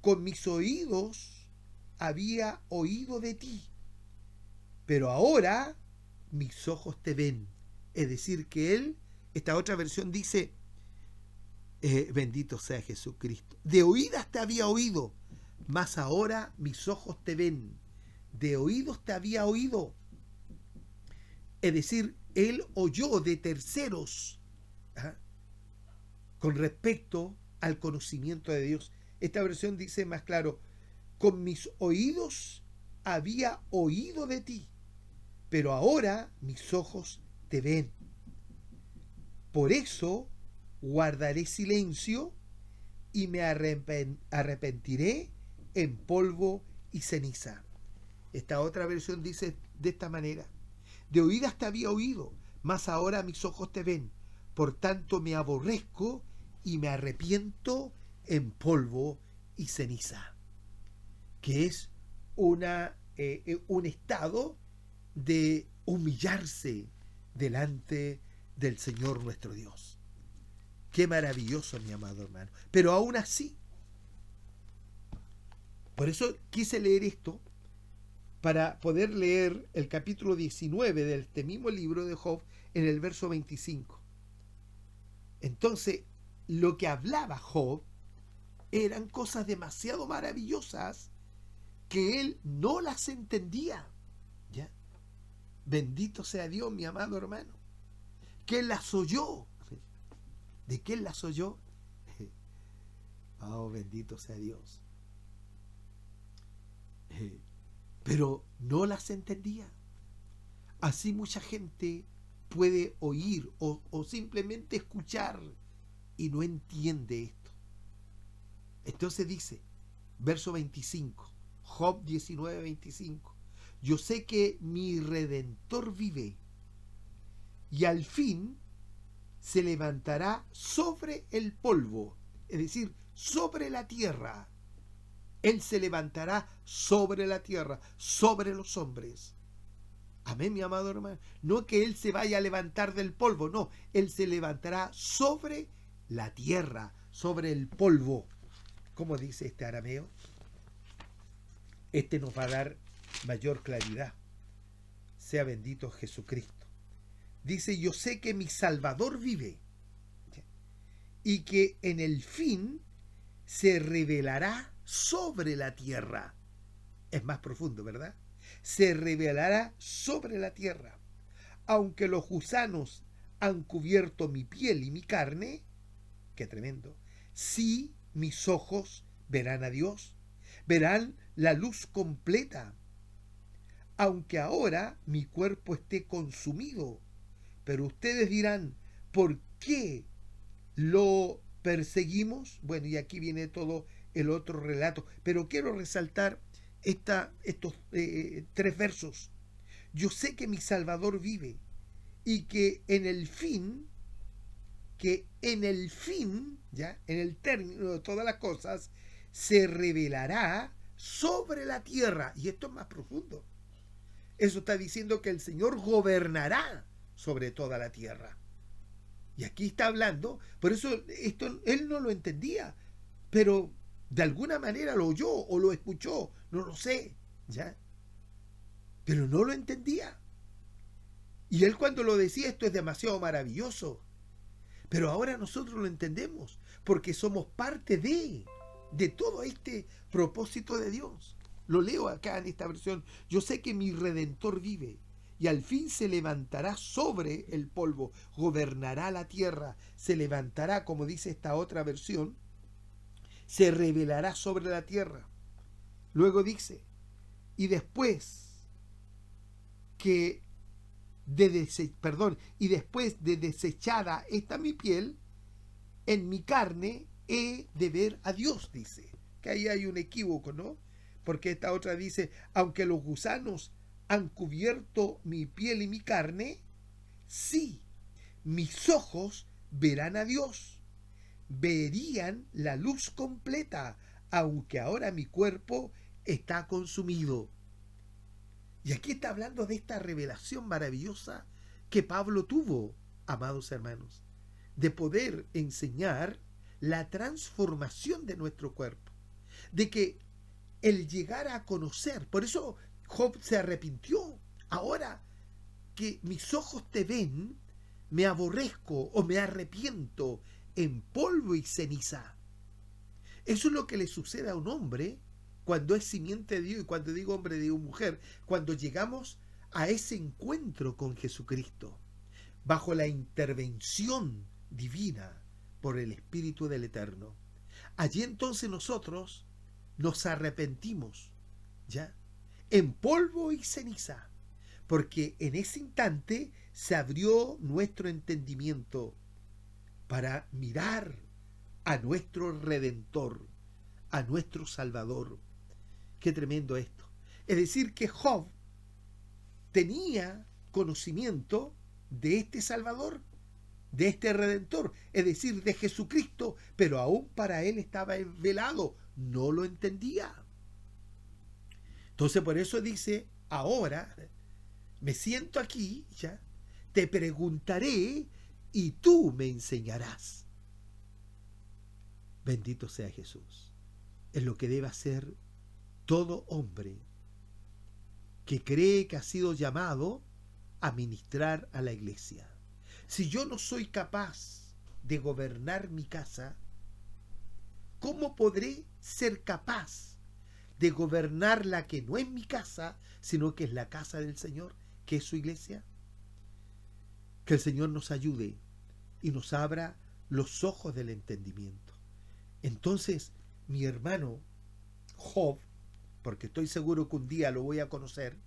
Con mis oídos había oído de ti, pero ahora mis ojos te ven. Es decir, que él, esta otra versión dice, bendito sea Jesucristo. De oídas te había oído, mas ahora mis ojos te ven. De oídos te había oído. Es decir, él oyó de terceros, ¿ah?, con respecto al conocimiento de Dios. Esta versión dice más claro, con mis oídos había oído de ti, pero ahora mis ojos te ven. Por eso guardaré silencio y me arrepentiré en polvo y ceniza. Esta otra versión dice de esta manera, de oídas te había oído, mas ahora mis ojos te ven. Por tanto me aborrezco y me arrepiento en polvo y ceniza. Que es un estado de humillarse delante del Señor nuestro Dios. Qué maravilloso, mi amado hermano. Pero aún así, por eso quise leer esto, para poder leer el capítulo 19 de este mismo libro de Job en el verso 25. Entonces, lo que hablaba Job eran cosas demasiado maravillosas que él no las entendía. ¿Ya? Bendito sea Dios, mi amado hermano, que él las oyó. ¿De qué él las oyó? Oh, bendito sea Dios. Pero no las entendía. Así mucha gente puede oír o simplemente escuchar y no entiende esto. Entonces dice, verso 25, Job 19, 25, yo sé que mi Redentor vive y al fin se levantará sobre el polvo, es decir, sobre la tierra. Él se levantará sobre la tierra, sobre los hombres. Amén, mi amado hermano. No que Él se vaya a levantar del polvo, no. Él se levantará sobre la tierra, sobre el polvo. ¿Cómo dice este arameo? Este nos va a dar mayor claridad. Sea bendito Jesucristo. Dice, yo sé que mi Salvador vive y que en el fin se revelará sobre la tierra. Es más profundo, ¿verdad? Se revelará sobre la tierra. Aunque los gusanos han cubierto mi piel y mi carne, qué tremendo, sí mis ojos verán a Dios, verán la luz completa. Aunque ahora mi cuerpo esté consumido, pero ustedes dirán, ¿por qué lo perseguimos? Bueno, y aquí viene todo el otro relato, pero quiero resaltar estos 3 versos. Yo sé que mi Salvador vive y que en el fin, ya, en el término de todas las cosas, se revelará sobre la tierra. Y esto es más profundo. Eso está diciendo que el Señor gobernará sobre toda la tierra. Y aquí está hablando, por eso esto él no lo entendía, pero de alguna manera lo oyó o lo escuchó, no lo sé, ¿ya? Pero no lo entendía. Y él cuando lo decía, esto es demasiado maravilloso. Pero ahora nosotros lo entendemos, porque somos parte de todo este propósito de Dios. Lo leo acá en esta versión. Yo sé que mi Redentor vive y al fin se levantará sobre el polvo, gobernará la tierra, se levantará, como dice esta otra versión, se revelará sobre la tierra. Luego dice, y después de desechada esta mi piel, en mi carne he de ver a Dios, dice. que ahí hay un equívoco, ¿no? Porque esta otra dice, aunque los gusanos han cubierto mi piel y mi carne, sí, mis ojos verán a Dios, verían la luz completa, aunque ahora mi cuerpo está consumido. Y aquí está hablando de esta revelación maravillosa que Pablo tuvo, amados hermanos, de poder enseñar la transformación de nuestro cuerpo, de que el llegar a conocer, por eso Job se arrepintió. Ahora que mis ojos te ven, me aborrezco o me arrepiento en polvo y ceniza. Eso es lo que le sucede a un hombre cuando es simiente de Dios, y cuando digo hombre digo mujer, cuando llegamos a ese encuentro con Jesucristo, bajo la intervención divina por el Espíritu del Eterno. Allí entonces nosotros nos arrepentimos, ¿ya? En polvo y ceniza, porque en ese instante se abrió nuestro entendimiento para mirar a nuestro Redentor, a nuestro Salvador. Qué tremendo esto. Es decir, que Job tenía conocimiento de este Salvador, de este Redentor, es decir, de Jesucristo, pero aún para él estaba velado, no lo entendía. Entonces por eso dice, ahora me siento aquí, ya, te preguntaré y tú me enseñarás. Bendito sea Jesús. Es lo que debe hacer todo hombre que cree que ha sido llamado a ministrar a la iglesia. Si yo no soy capaz de gobernar mi casa, ¿cómo podré ser capaz de gobernar la que no es mi casa, sino que es la casa del Señor, que es su iglesia? Que el Señor nos ayude y nos abra los ojos del entendimiento. Entonces, mi hermano Job, porque estoy seguro que un día lo voy a conocer,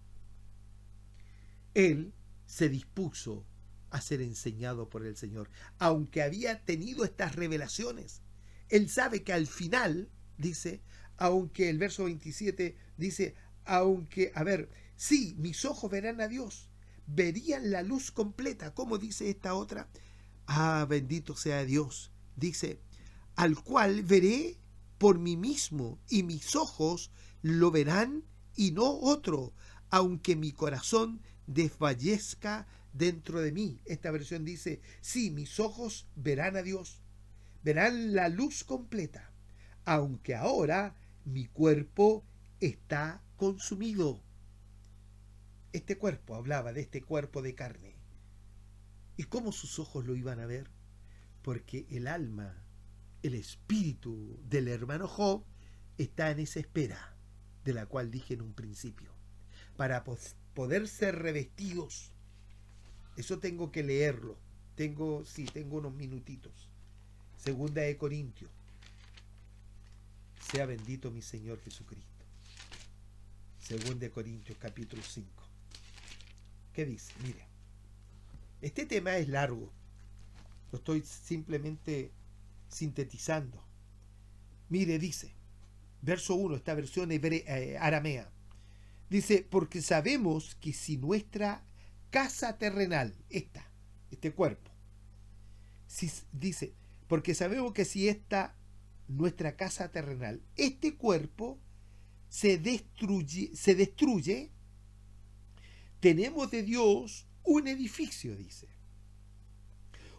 él se dispuso a ser enseñado por el Señor, aunque había tenido estas revelaciones. Él sabe que al final, dice, aunque el verso 27 dice, aunque, sí, mis ojos verán a Dios, verían la luz completa. ¿Cómo dice esta otra? Bendito sea Dios. Dice, al cual veré por mí mismo, y mis ojos lo verán y no otro, aunque mi corazón desfallezca dentro de mí. Esta versión dice, sí, mis ojos verán a Dios, verán la luz completa, aunque ahora mi cuerpo está consumido. Este cuerpo, hablaba de este cuerpo de carne. ¿Y cómo sus ojos lo iban a ver? Porque el alma, el espíritu del hermano Job está en esa espera, de la cual dije en un principio, para poder ser revestidos. Eso tengo que leerlo. Tengo unos minutitos. Segunda de Corintios. Sea bendito mi Señor Jesucristo. Segunda de Corintios, capítulo 5. ¿Qué dice? Mire, este tema es largo. Lo estoy simplemente sintetizando. Mire, dice, verso 1, esta versión aramea. Dice, porque sabemos que si nuestra casa terrenal, este cuerpo, dice, porque sabemos que si nuestra casa terrenal, este cuerpo se destruye, tenemos de Dios un edificio, dice,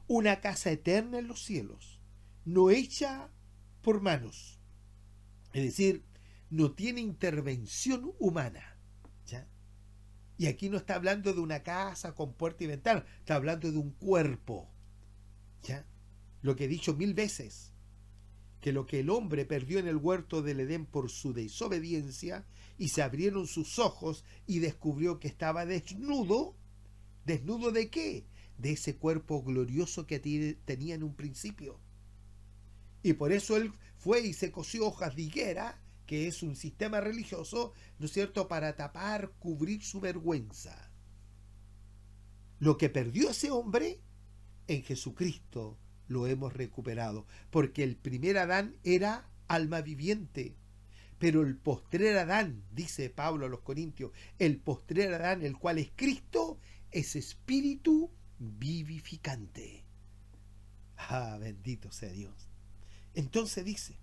una casa eterna en los cielos, no hecha por manos, es decir, no tiene intervención humana, ¿ya? Y aquí no está hablando de una casa con puerta y ventana, está hablando de un cuerpo, ¿ya? Lo que he dicho 1000 veces, que lo que el hombre perdió en el huerto del Edén por su desobediencia, y se abrieron sus ojos y descubrió que estaba desnudo. ¿Desnudo de qué? De ese cuerpo glorioso que tenía en un principio. Y por eso él fue y se cosió hojas de higuera, que es un sistema religioso, ¿no es cierto?, para tapar, cubrir su vergüenza. Lo que perdió ese hombre, en Jesucristo lo hemos recuperado, porque el primer Adán era alma viviente, Pero el postrer Adán, dice Pablo a los Corintios, el postrer Adán, el cual es Cristo, es espíritu vivificante. Ah, bendito sea Dios. Entonces dice,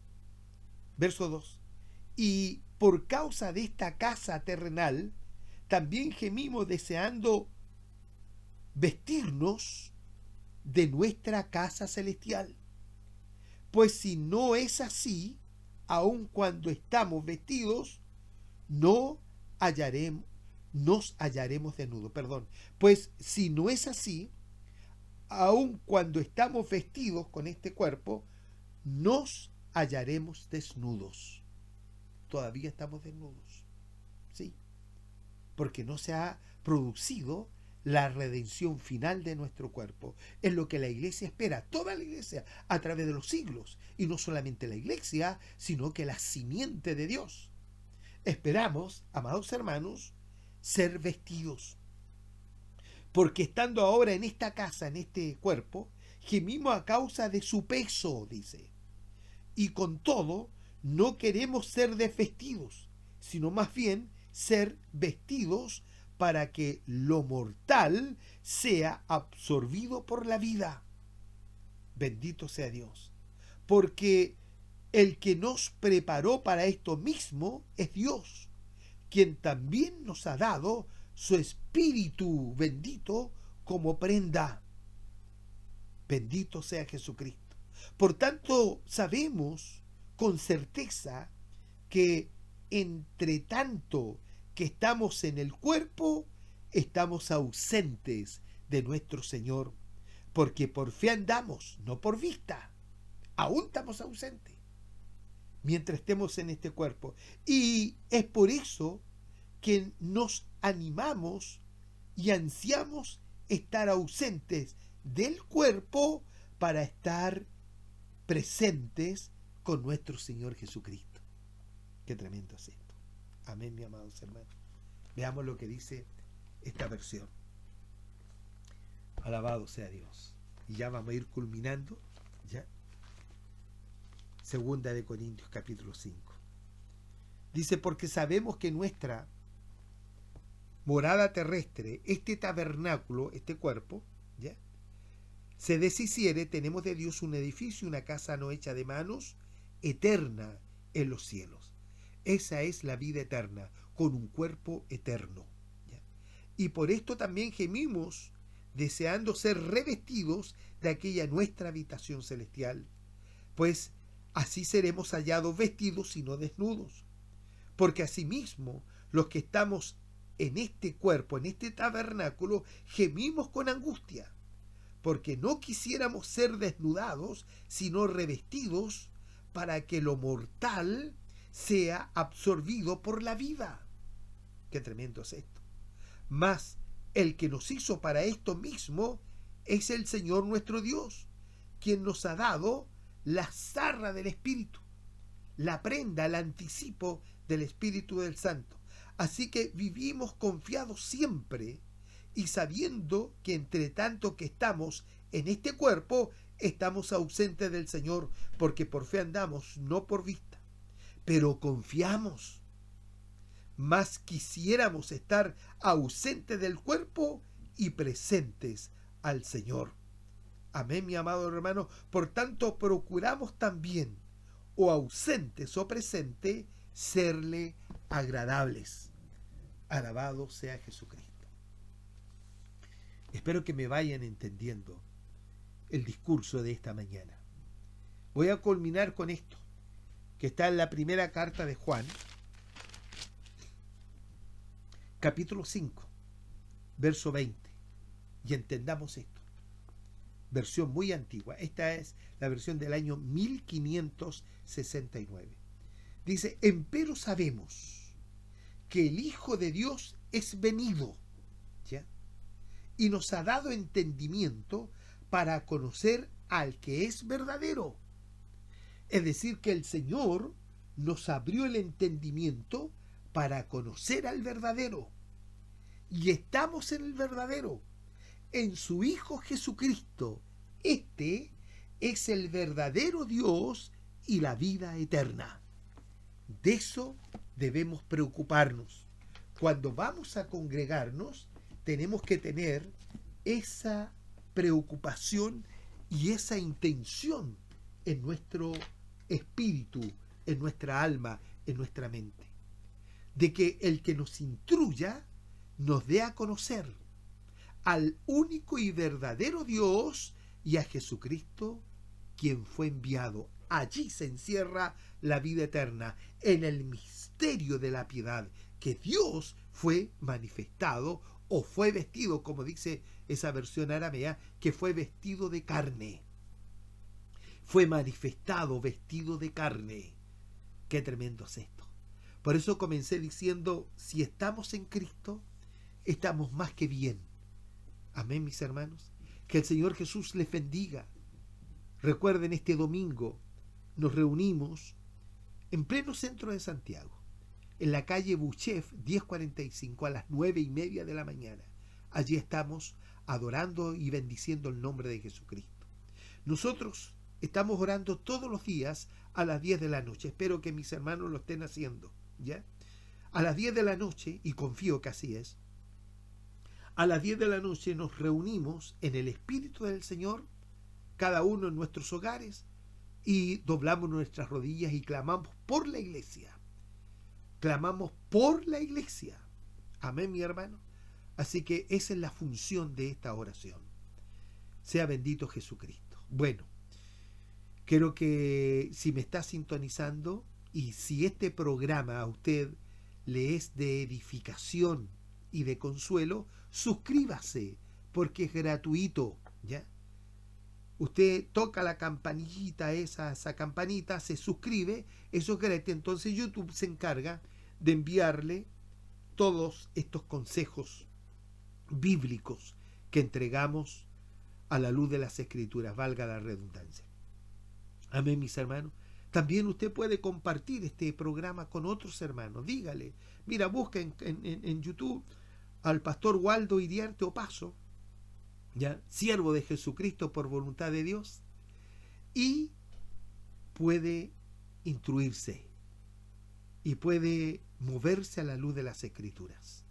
verso 2, y por causa de esta casa terrenal, también gemimos deseando vestirnos de nuestra casa celestial. Pues si no es así, aun cuando estamos vestidos, nos hallaremos desnudos. Pues si no es así, aun cuando estamos vestidos con este cuerpo, nos hallaremos desnudos. Todavía estamos desnudos. Sí, porque no se ha producido la redención final de nuestro cuerpo. Es lo que la iglesia espera, toda la iglesia, a través de los siglos. Y no solamente la iglesia, sino que la simiente de Dios. Esperamos, amados hermanos, ser vestidos. Porque estando ahora en esta casa, en este cuerpo, gemimos a causa de su peso, dice. Y con todo, no queremos ser desvestidos, sino más bien ser vestidos para que lo mortal sea absorbido por la vida. Bendito sea Dios. Porque el que nos preparó para esto mismo es Dios, quien también nos ha dado su Espíritu bendito como prenda. Bendito sea Jesucristo. Por tanto, sabemos con certeza que entre tanto que estamos en el cuerpo, estamos ausentes de nuestro Señor, porque por fe andamos, no por vista. Aún estamos ausentes mientras estemos en este cuerpo. Y es por eso que nos animamos y ansiamos estar ausentes del cuerpo para estar presentes con nuestro Señor Jesucristo. Qué tremendo es esto. Amén, mis amados hermanos. Veamos lo que dice esta versión. Alabado sea Dios. Y ya vamos a ir culminando. Ya. Segunda de Corintios capítulo 5. Dice, porque sabemos que nuestra morada terrestre, este tabernáculo, este cuerpo, ¿ya?, se deshiciere, tenemos de Dios un edificio, una casa no hecha de manos, eterna en los cielos. Esa es la vida eterna, con un cuerpo eterno, ¿ya? Y por esto también gemimos, deseando ser revestidos de aquella nuestra habitación celestial, pues así seremos hallados vestidos y no desnudos. Porque asimismo, los que estamos en este cuerpo, en este tabernáculo, gemimos con angustia, porque no quisiéramos ser desnudados, sino revestidos, para que lo mortal sea absorbido por la vida. Qué tremendo es esto. Mas el que nos hizo para esto mismo es el Señor nuestro Dios, quien nos ha dado la zarra del Espíritu, la prenda, el anticipo del Espíritu del Santo. Así que vivimos confiados siempre y sabiendo que entre tanto que estamos en este cuerpo, estamos ausentes del Señor, porque por fe andamos, no por vista. Pero confiamos. Más quisiéramos estar ausentes del cuerpo y presentes al Señor. Amén, mi amado hermano. Por tanto, procuramos también, o ausentes o presentes, serle agradables. Alabado sea Jesucristo. Espero que me vayan entendiendo el discurso de esta mañana. Voy a culminar con esto, que está en la primera carta de Juan, capítulo 5, verso 20. Y entendamos esto. Versión muy antigua. Esta es la versión del año 1569. Dice, empero sabemos que el Hijo de Dios es venido, ¿ya?, y nos ha dado entendimiento para conocer al que es verdadero. Es decir, que el Señor nos abrió el entendimiento para conocer al verdadero. Y estamos en el verdadero, en su Hijo Jesucristo. Este es el verdadero Dios y la vida eterna. De eso debemos preocuparnos. Cuando vamos a congregarnos, tenemos que tener esa preocupación y esa intención en nuestro espíritu, en nuestra alma, en nuestra mente. De que el que nos instruya nos dé a conocer al único y verdadero Dios y a Jesucristo, quien fue enviado. Allí se encierra la vida eterna, en el misterio de la piedad, que Dios fue manifestado o fue vestido, como dice esa versión aramea, que fue vestido de carne. Fue manifestado vestido de carne. Qué tremendo es esto. Por eso comencé diciendo, si estamos en Cristo, estamos más que bien. Amén, mis hermanos. Que el Señor Jesús les bendiga. Recuerden, este domingo nos reunimos en pleno centro de Santiago, en la calle Buchef 1045 a las 9:30 de la mañana. Allí estamos adorando y bendiciendo el nombre de Jesucristo. Nosotros estamos orando todos los días a las 10 de la noche. Espero que mis hermanos lo estén haciendo, ¿ya? A las 10 de la noche, y confío que así es, a las 10 de la noche nos reunimos en el Espíritu del Señor, cada uno en nuestros hogares, y doblamos nuestras rodillas y clamamos por la iglesia. Clamamos por la iglesia. Amén, mi hermano. Así que esa es la función de esta oración. Sea bendito Jesucristo. Bueno, quiero que si me está sintonizando y si este programa a usted le es de edificación y de consuelo, suscríbase, porque es gratuito, ¿ya? Usted toca la campanita, esa campanita, se suscribe, eso es gratis. Entonces YouTube se encarga de enviarle todos estos consejos bíblicos que entregamos a la luz de las Escrituras, valga la redundancia. Amén, mis hermanos. También usted puede compartir este programa con otros hermanos. Dígale, mira, busca en YouTube al pastor Waldo Iriarte Opaso, ¿ya? Siervo de Jesucristo por voluntad de Dios, y puede instruirse y puede moverse a la luz de las Escrituras.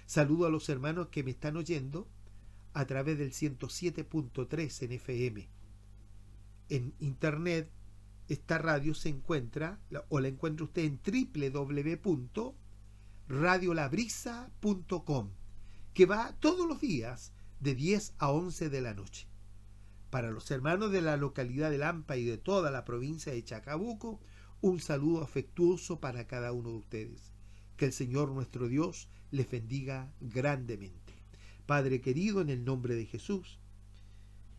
Saludo a los hermanos que me están oyendo a través del 107.3 en FM. En internet esta radio se encuentra, o la encuentra usted en www.radiolabrisa.com, que va todos los días de 10 a 11 de la noche. Para los hermanos de la localidad de Lampa y de toda la provincia de Chacabuco, un saludo afectuoso para cada uno de ustedes. Que el Señor nuestro Dios les bendiga grandemente. Padre querido, en el nombre de Jesús,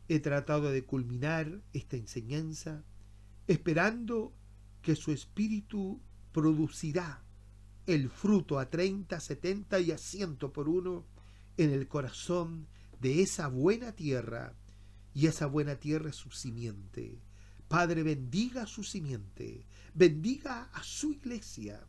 he tratado de culminar esta enseñanza esperando que su espíritu producirá el fruto a 30, 70 y a 100 por uno en el corazón de esa buena tierra, y esa buena tierra es su simiente. Padre, bendiga su simiente, bendiga a su iglesia,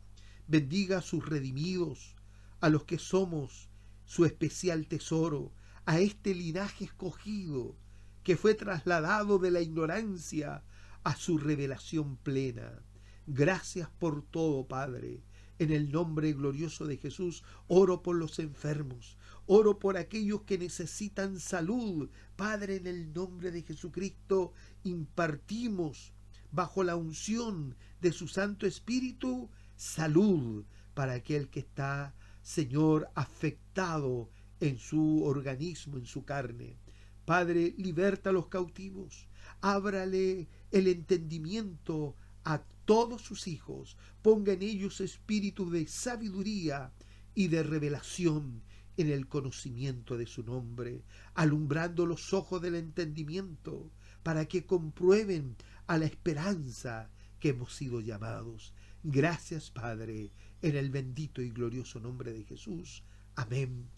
bendiga a sus redimidos, a los que somos su especial tesoro, a este linaje escogido que fue trasladado de la ignorancia a su revelación plena. Gracias por todo, Padre. En el nombre glorioso de Jesús, oro por los enfermos, oro por aquellos que necesitan salud. Padre, en el nombre de Jesucristo, impartimos bajo la unción de su Santo Espíritu salud para aquel que está, Señor, afectado en su organismo, en su carne. Padre, liberta a los cautivos, ábrale el entendimiento a todos sus hijos, ponga en ellos espíritu de sabiduría y de revelación en el conocimiento de su nombre, alumbrando los ojos del entendimiento para que comprueben a la esperanza que hemos sido llamados. Gracias, Padre, en el bendito y glorioso nombre de Jesús. Amén,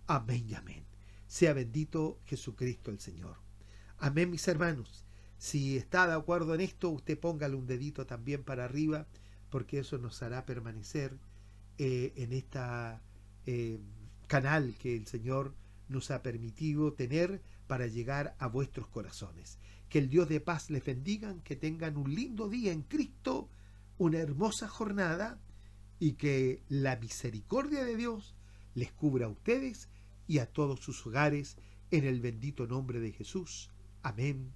amén y amén. Sea bendito Jesucristo el Señor. Amén, mis hermanos. Si está de acuerdo en esto, usted póngale un dedito también para arriba, porque eso nos hará permanecer en esta canal que el Señor nos ha permitido tener para llegar a vuestros corazones. Que el Dios de paz les bendiga, que tengan un lindo día en Cristo, una hermosa jornada y que la misericordia de Dios les cubra a ustedes y a todos sus hogares en el bendito nombre de Jesús. Amén,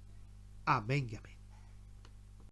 amén y amén.